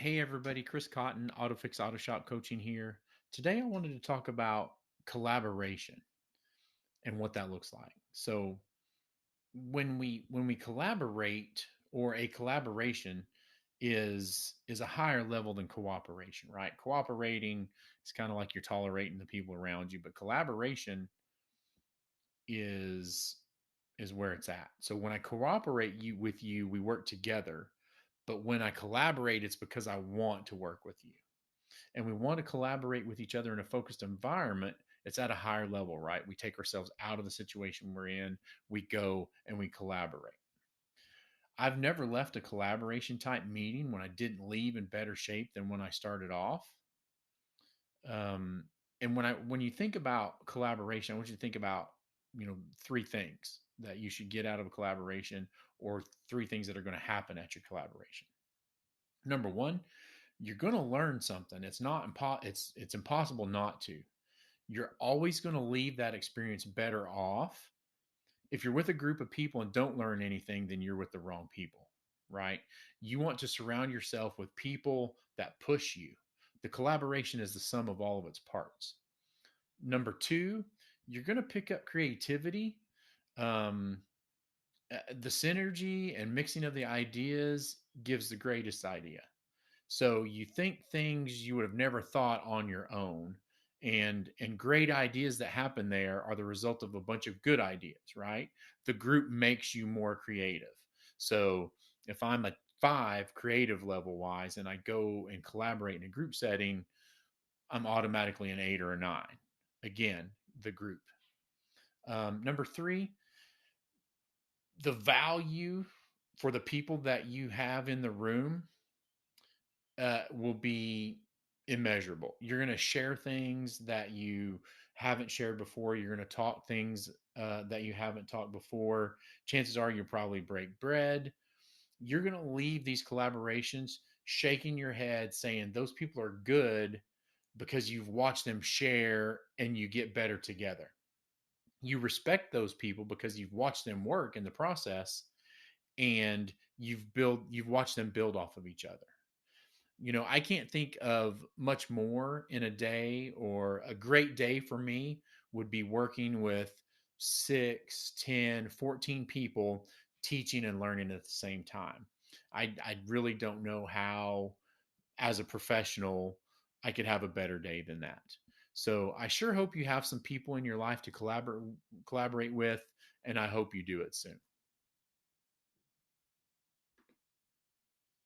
Hey everybody, Chris Cotton, AutoFix-Auto Shop coaching here. Today I wanted to talk about collaboration and what that looks like. So when we collaborate, or a collaboration is a higher level than cooperation, right? Cooperating is kind of like you're tolerating the people around you, but collaboration is is where it's at. So when I cooperate with you, we work together. But when I collaborate, it's because I want to work with you, and we want to collaborate with each other in a focused environment. It's at a higher level, right? We take ourselves out of the situation we're in, we go and we collaborate. I've never left a collaboration type meeting when I didn't leave in better shape than when I started off. Um, and when you think about collaboration, I want you to think about three things that you should get out of a collaboration, or three things that are going to happen at your collaboration. Number one, you're going to learn something. It's impossible not to. You're always going to leave that experience better off. If you're with a group of people and don't learn anything, then you're with the wrong people, right? You want to surround yourself with people that push you. The collaboration is the sum of all of its parts. Number two, you're going to pick up creativity. Um, the synergy and mixing of the ideas gives the greatest idea. So you think things you would have never thought on your own, and great ideas that happen there are the result of a bunch of good ideas, right? The group makes you more creative. So if I'm a 5 creative level wise and I go and collaborate in a group setting, I'm automatically an 8 or a 9. Again, the group. Number 3, the value for the people that you have in the room will be immeasurable. You're going to share things that you haven't shared before. You're going to talk things that you haven't talked before. Chances are you'll probably break bread. You're going to leave these collaborations shaking your head saying those people are good because you've watched them share and you get better together. You respect those people because you've watched them work in the process, and you've watched them build off of each other. I can't think of much more in a day, or a great day for me would be working with 6, 10, 14 people, teaching and learning at the same time. I really don't know how, as a professional, I could have a better day than that. So I sure hope you have some people in your life to collaborate with, and I hope you do it soon.